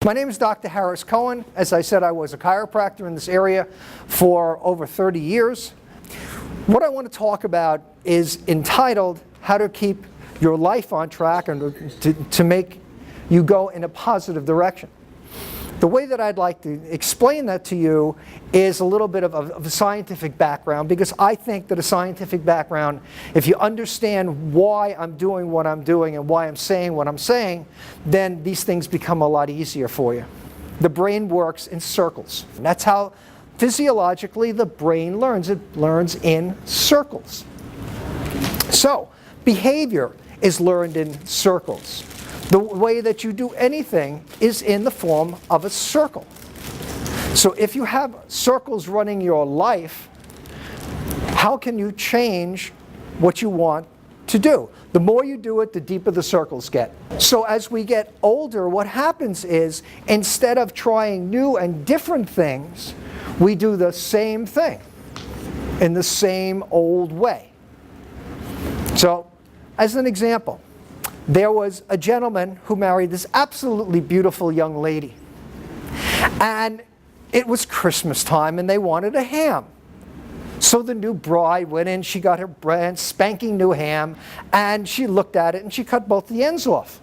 My name is Dr. Harris Cohen. As I said, I was a chiropractor in this area for over 30 years. What I want to talk about is entitled, How to Keep Your Life on Track and to make you go in a positive direction. The way that I'd like to explain that to you is a little bit of a scientific background, because I think that a scientific background, if you understand why I'm doing what I'm doing and why I'm saying what I'm saying, then these things become a lot easier for you. The brain works in circles. And that's how physiologically the brain learns. It learns in circles. So, behavior is learned in circles. The way that you do anything is in the form of a circle. So if you have circles running your life, how can you change what you want to do? The more you do it, the deeper the circles get. So as we get older, what happens is, instead of trying new and different things, we do the same thing in the same old way. So, as an example, there was a gentleman who married this absolutely beautiful young lady. And it was Christmas time and they wanted a ham. So the new bride went in, she got her brand spanking new ham, and she looked at it and she cut both the ends off.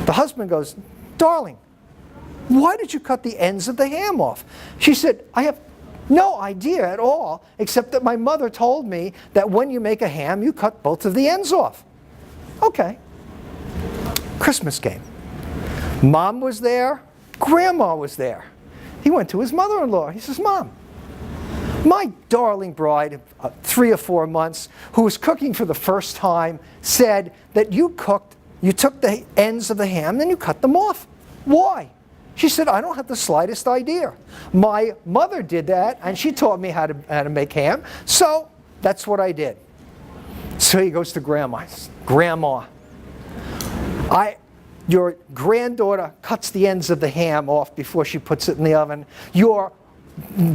The husband goes, "Darling, why did you cut the ends of the ham off?" She said, "I have no idea at all, except that my mother told me that when you make a ham, you cut both of the ends off." Okay. Christmas came. Mom was there. Grandma was there. He went to his mother-in-law. He says, "Mom, my darling bride of 3 or 4 months, who was cooking for the first time, said that you took the ends of the ham, then you cut them off. Why?" She said, "I don't have the slightest idea. My mother did that, and she taught me how to make ham, so that's what I did." So he goes to Grandma. He says, "Grandma, your granddaughter cuts the ends of the ham off before she puts it in the oven. Your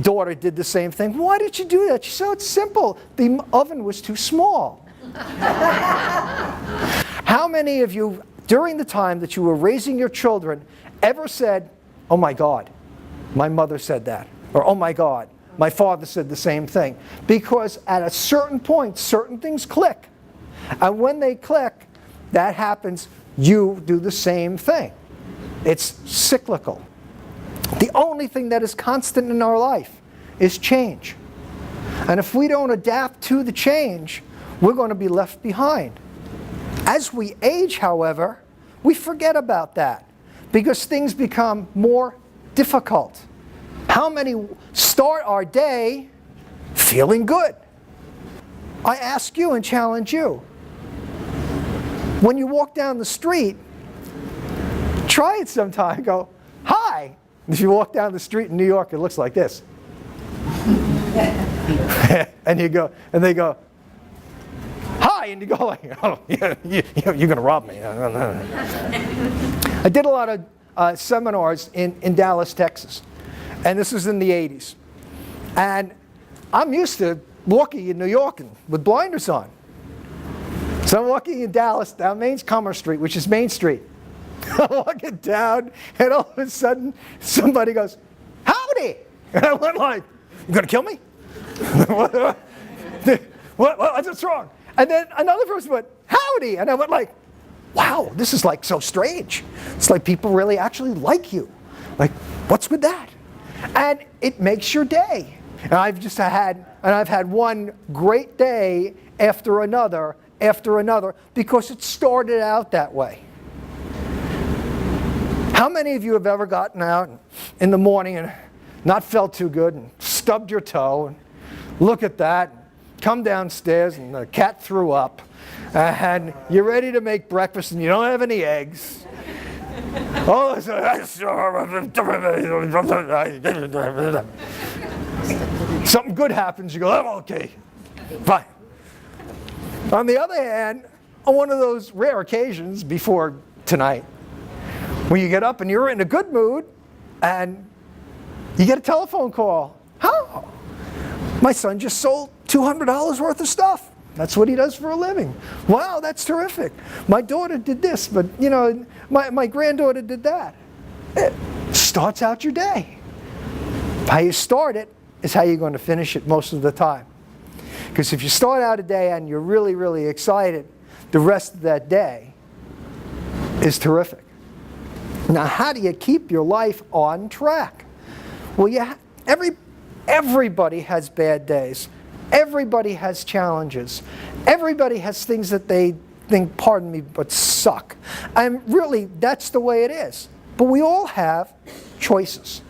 daughter did the same thing. Why did you do that?" She said, "Oh, it's simple. The oven was too small." How many of you, during the time that you were raising your children, ever said, "Oh my God, my mother said that," or "Oh my God, my father said the same thing"? Because at a certain point, certain things click. And when they click, that happens, you do the same thing. It's cyclical. The only thing that is constant in our life is change. And if we don't adapt to the change, we're going to be left behind. As we age, however, we forget about that because things become more difficult. How many start our day feeling good? I ask you and challenge you. When you walk down the street, try it sometime. Go, "Hi." If you walk down the street in New York, it looks like this. And you go, and they go, "Hi," and you go like, "Oh, you're going to rob me." I did a lot of seminars in Dallas, Texas. And this was in the 80s. And I'm used to walking in New York with blinders on. So I'm walking in Dallas down Commerce Street, which is Main Street. I'm walking down, and all of a sudden, somebody goes, "Howdy!" And I went like, "You gonna kill me?" What's wrong? And then another person went, "Howdy!" And I went like, "Wow, this is like so strange. It's like people really actually like you. Like, what's with that?" And it makes your day. And I've had one great day after another, because it started out that way. How many of you have ever gotten out in the morning and not felt too good and stubbed your toe and look at that, come downstairs and the cat threw up, and you're ready to make breakfast and you don't have any eggs? Oh, something good happens, you go, "Oh, okay, fine." On the other hand, on one of those rare occasions before tonight, when you get up and you're in a good mood and you get a telephone call. "Oh, my son just sold $200 worth of stuff. That's what he does for a living. Wow, that's terrific. My daughter did this, but my granddaughter did that." It starts out your day. How you start it is how you're going to finish it most of the time. Because if you start out a day and you're really, really excited, the rest of that day is terrific. Now, how do you keep your life on track? Well, everybody has bad days. Everybody has challenges. Everybody has things that they think, pardon me, but suck. And really, that's the way it is. But we all have choices.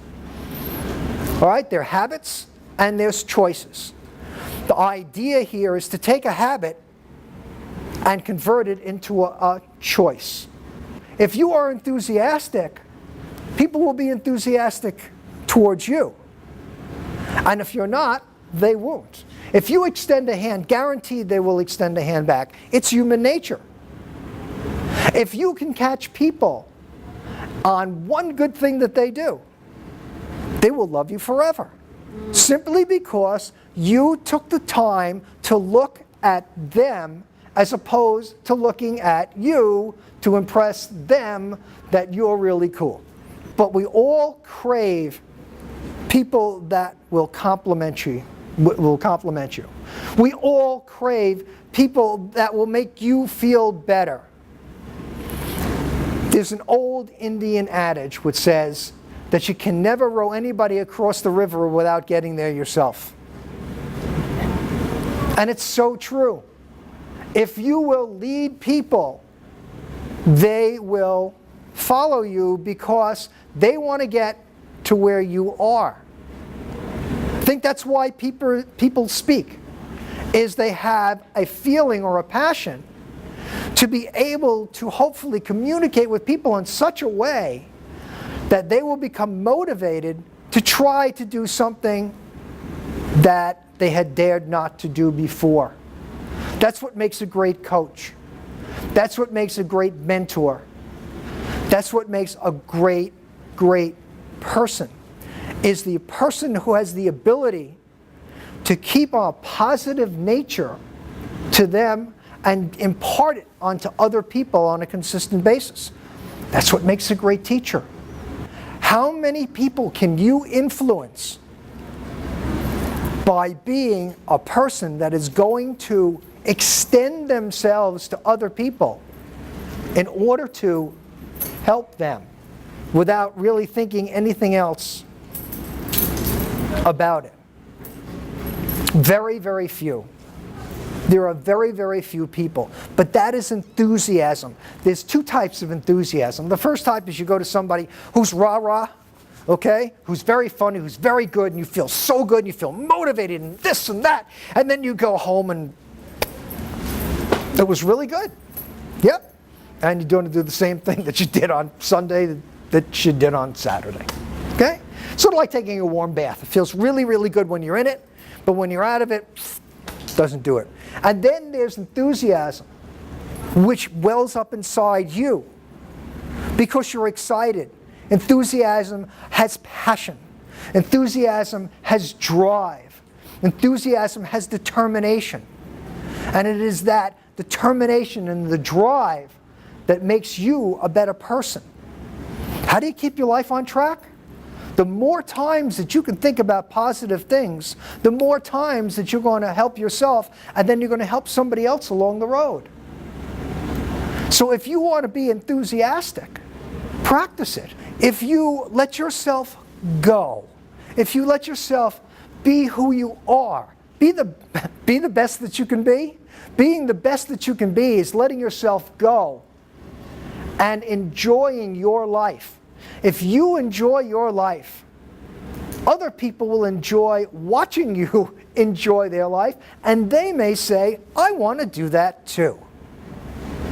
All right, there are habits and there's choices. The idea here is to take a habit and convert it into a choice. If you are enthusiastic, people will be enthusiastic towards you. And if you're not, they won't. If you extend a hand, guaranteed they will extend a hand back. It's human nature. If you can catch people on one good thing that they do, they will love you forever. Simply because you took the time to look at them as opposed to looking at you to impress them that you're really cool. But we all crave people that will compliment you. We all crave people that will make you feel better. There's an old Indian adage which says that you can never row anybody across the river without getting there yourself. And it's so true. If you will lead people, they will follow you because they want to get to where you are. I think that's why people speak, is they have a feeling or a passion to be able to hopefully communicate with people in such a way that they will become motivated to try to do something that they had dared not to do before. That's what makes a great coach. That's what makes a great mentor. That's what makes a great, great person, is the person who has the ability to keep a positive nature to them and impart it onto other people on a consistent basis. That's what makes a great teacher. How many people can you influence by being a person that is going to extend themselves to other people in order to help them without really thinking anything else about it? Very, very few. There are very, very few people. But that is enthusiasm. There's two types of enthusiasm. The first type is you go to somebody who's rah-rah, okay? Who's very funny, who's very good, and you feel so good, and you feel motivated, and this and that. And then you go home and it was really good. Yep. And you're going to do the same thing that you did on Sunday that you did on Saturday. Okay? Sort of like taking a warm bath. It feels really, really good when you're in it, but when you're out of it, doesn't do it. And then there's enthusiasm, which wells up inside you because you're excited. Enthusiasm has passion. Enthusiasm has drive. Enthusiasm has determination. And it is that determination and the drive that makes you a better person. How do you keep your life on track? The more times that you can think about positive things, the more times that you're going to help yourself, and then you're going to help somebody else along the road. So if you want to be enthusiastic, practice it. If you let yourself go, if you let yourself be who you are, be the best that you can be. Being the best that you can be is letting yourself go and enjoying your life. If you enjoy your life, other people will enjoy watching you enjoy their life, and they may say, I want to do that too.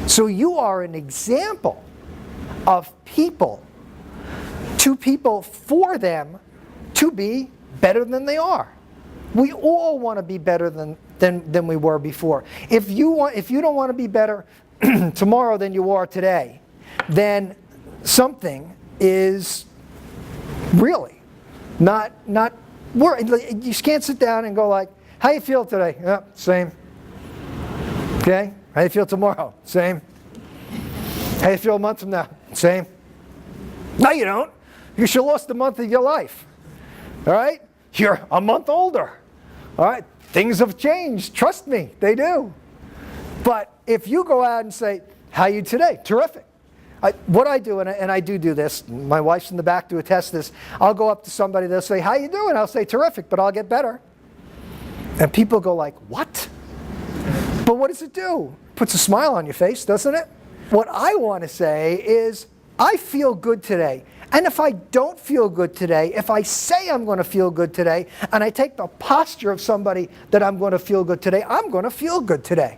So you are an example of people, to people for them to be better than they are. We all want to be better than we were before. If you don't want to be better tomorrow than you are today, then something is really not working. You can't sit down and go like, how you feel today? Yeah, same. Okay? How you feel tomorrow? Same. How you feel a month from now? Same. No, you don't. because you lost a month of your life. All right? You're a month older. All right? Things have changed. Trust me, they do. But if you go out and say, how are you today? Terrific. What I do, and I do this, my wife's in the back to attest this, I'll go up to somebody, they'll say, how you doing? I'll say, terrific, but I'll get better. And people go like, what? But what does it do? Puts a smile on your face, doesn't it? What I want to say is, I feel good today. And if I don't feel good today, if I say I'm going to feel good today, and I take the posture of somebody that I'm going to feel good today, I'm going to feel good today.